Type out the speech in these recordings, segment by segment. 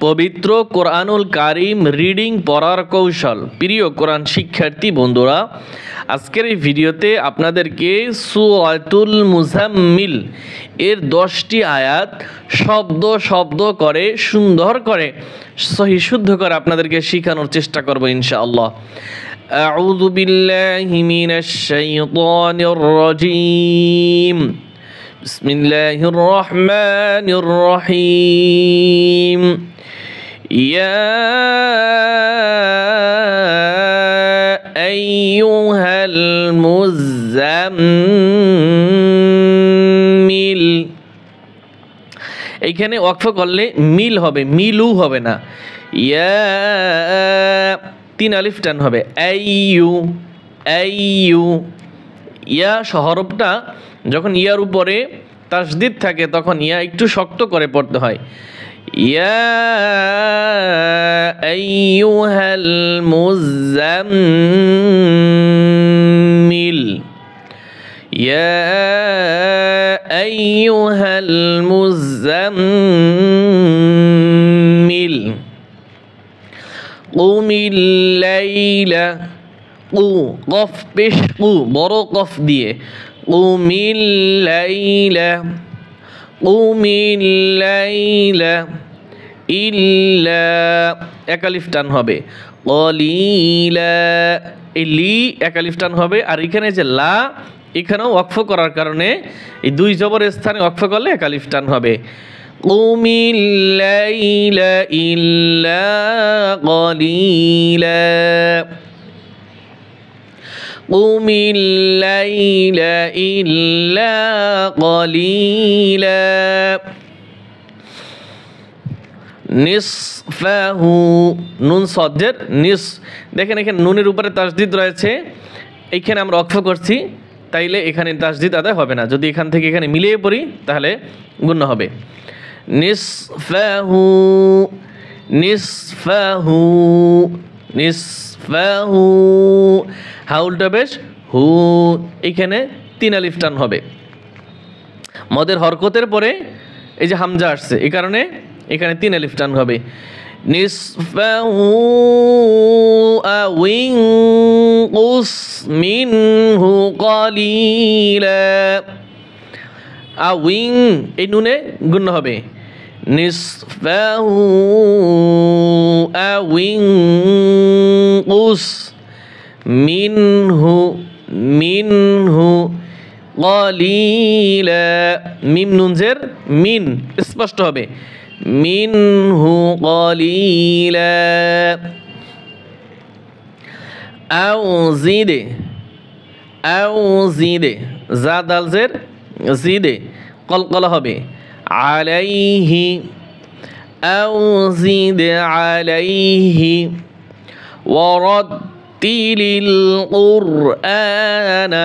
পবিত্র কোরআনুল কারিম রিডিং পড়ার কৌশল। প্রিয় কোরআন শিক্ষার্থী বন্ধুরা, আজকের এই ভিডিওতে আপনাদেরকে সূরাতুল মুজাম্মিল এর 10টি আয়াত শব্দ শব্দ করে সুন্দর করে সহি শুদ্ধ করে আপনাদেরকে শেখানোর চেষ্টা করব ইনশাআল্লাহ। আউযু বিল্লাহি মিনাশ শাইতানির রাজীম। বিসমিল্লাহির রহমানির রহিম। ইয়া আইয়ুহাল মুজাম্মিল, এইখানে ওয়াকফ করলে মিল হবে, মিলু হবে না। ইয়া 3 আলিফ টান হবে। আইয়ু আইয়ু, ইয়া হরফটা যখন ইয়ার উপরে তাসদিদ থাকে তখন ইয়া একটু শক্ত করে পড়তে হয়। ইয়া আইয়ুহাল মুজাম্মিল, ইয়া আইয়ুহাল মুজাম্মিল। কুমিল লাইলা, কু কফ পেশ, কু বড় কফ দিয়ে। কুমিল লাইলা, কুমিল লাইলা ইল্লা, এক আলিফ টান হবে। কলিলা, এই লি এক আলিফ টান হবে। আর এখানে যে লা, এখানেও ওয়াকফ করার কারণে এই 2 জবরের স্থানে ওয়াকফ করলে এক আলিফ টান হবে। কুমিল লাইলা ইল্লা কলিলা, কুমিল লাইলা ইল্লা কলিলা। নিসফাহু, নুন সজ্জের নিস, দেখেন এখানে নুনের উপরে তাসদিদ রয়েছে, এইখানে আমরা ওয়াকফ করছি, তাইলে এখানে তাসদিদ আদায় হবে না। যদি এখান থেকে এখানে মিলিয়ে পড়ি তাহলে গুণ হবে। নিসফাহু নিসফাহু নিসফাহু, হাউলটা বেশ হু, এইখানে 3 আলিফ টান হবে। মদের হরকতের পরে এই যে হামজা আসছে, এই কারণে এখানে 3 আলিফ টান হবে। নিসফাহু আউইনকুস মিনহু কলিলা, আউইং এই নুনে গুণ হবে। নিসফাহু আউইনকুস মিনহু মিনহু কলিলা, মিম নুনজের মিন স্পষ্ট হবে। মিনহু কলিলা। আও জিদে, আও জিদে, জা দালজের জিদে কলকলা হবে। আলাইহি, আও জিদে আলাইহি। ওয়ারাত্তিলিল কুরআনা,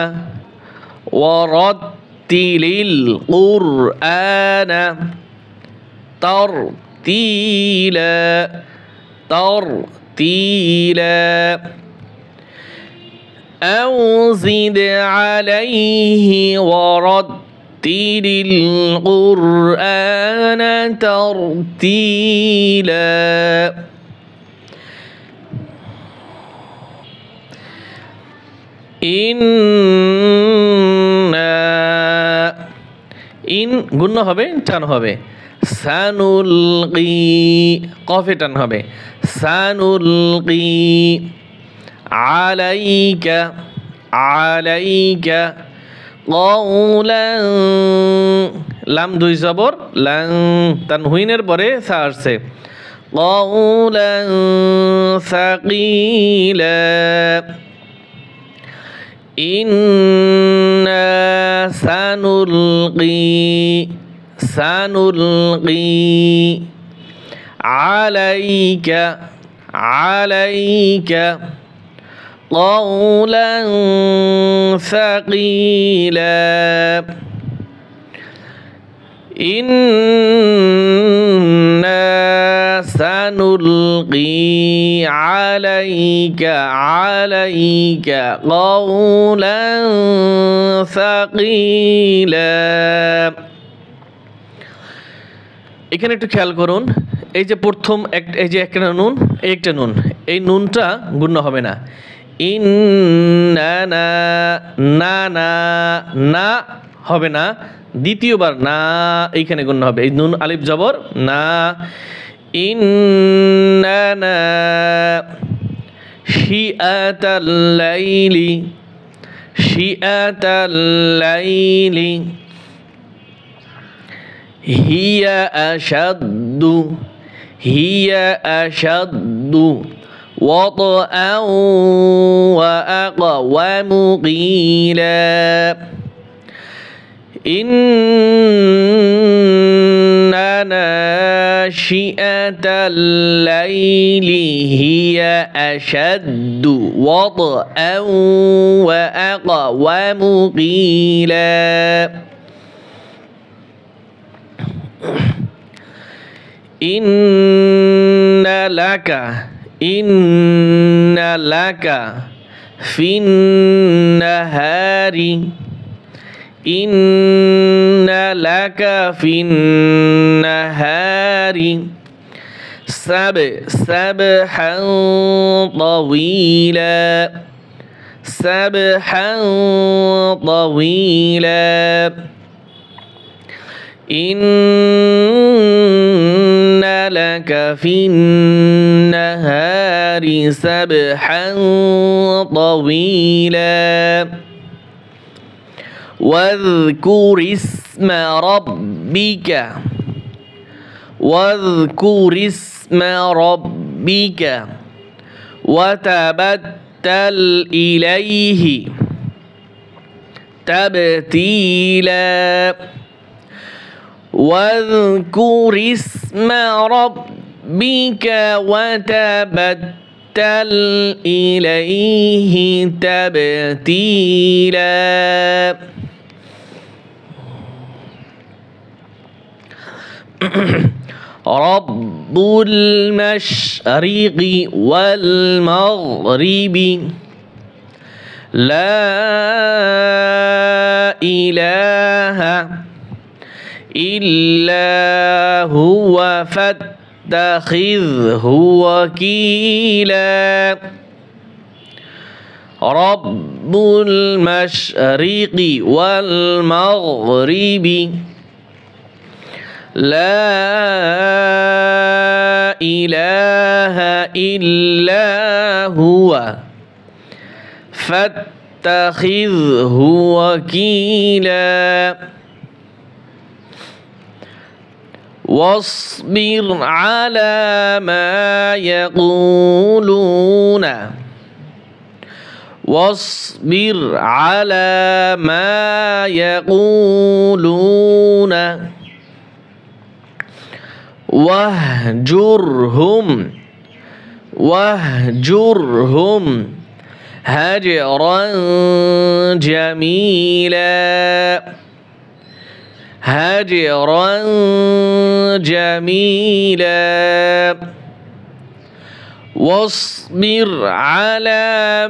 ওয়ারাত্তিলিল কুরআনা তারতিলা, তারতিলা। আও জিদ আলাইহি ওয়ারাত্তিলিল কুরআনা তারতিলা। ইন্না, ইন গুণ হবে, টান হবে। সানুলকি, কফে টান হবে। সানুলকি আলাইকা, আলাইকা কওলান, লাম 2 জবর, লাং তানহুইনের পরে সা আসছে। কওলান সাকিলা। ইন্না সানুলকি, সানুলকি আলাইকা, আলাইকা কওলান সাকিলা। ইন্না সানুলকি আলাইকা, আলাইকা কওলান সাকিলা। এখানে একটু খেয়াল করুন, এই যে প্রথম এই যে একটা নুন, একটা নুন, এই নুনটা গুণ্য হবে না। ইন্নানা না না না হবে না, দ্বিতীয়বার না এইখানে গুণ্য হবে। এই নুন আলিফ জবর না। ইন্নানা শিআতাল লাইলি, শিআতাল লাইলি হিয়া আশাদ্দু, হিয়া আশাদ্দু ওয়াতআন ওয়া আকওয়ামু কিলা। ইন্না নাশিআতাল লাইলি হিয়া আশাদ্দু ওয়াতআন ওয়া আকওয়ামু কিলা। ইন্না লাকা, ইন্না লাকা ফিন নাহারি, ইন্না লাকা ফিন নাহারি সাবহান তাওয়িলা, সাবহান তাওয়িলা। ইন্না লাকা ফিন নাহারি সাবহান তাওয়িলা। واذكر اسم ربك، واذكر اسم ربك وتبتل إليه تبتيلا. واذكر اسم ربك وتبتل إليه تبتيلا. رب المشرق والمغرب لا إله إلا هو فاتخذه وكيلا. رب المشرق والمغرب لا إله إلا هو فاتخذه وكيلا. واصبر على ما يقولون، واصبر على ما يقولون واهجرهم، واهجرهم هجرا جميلا، هجرا جميلا. واصبر على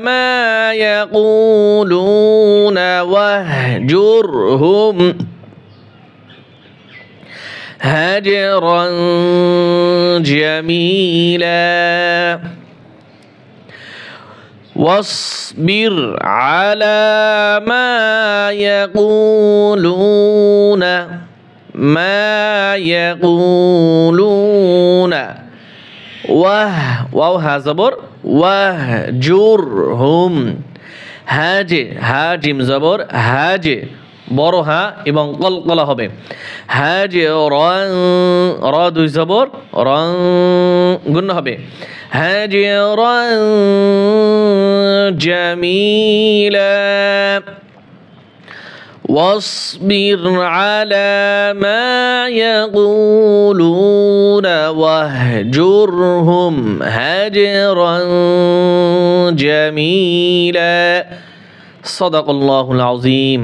ما يقولون واهجرهم هجرا جميلا. واصبر على ما يقولون، ما يقولون واو ها زبر واهجرهم হাজে হাজিম জবর হাজে বড় হা এবং কলকলা হবে হাজে রং র দুই জবর রং গুণ হবে হাজে রং জামিলা واصبر على ما يقولون واهجرهم هجرا جميلا. صدق الله العظيم.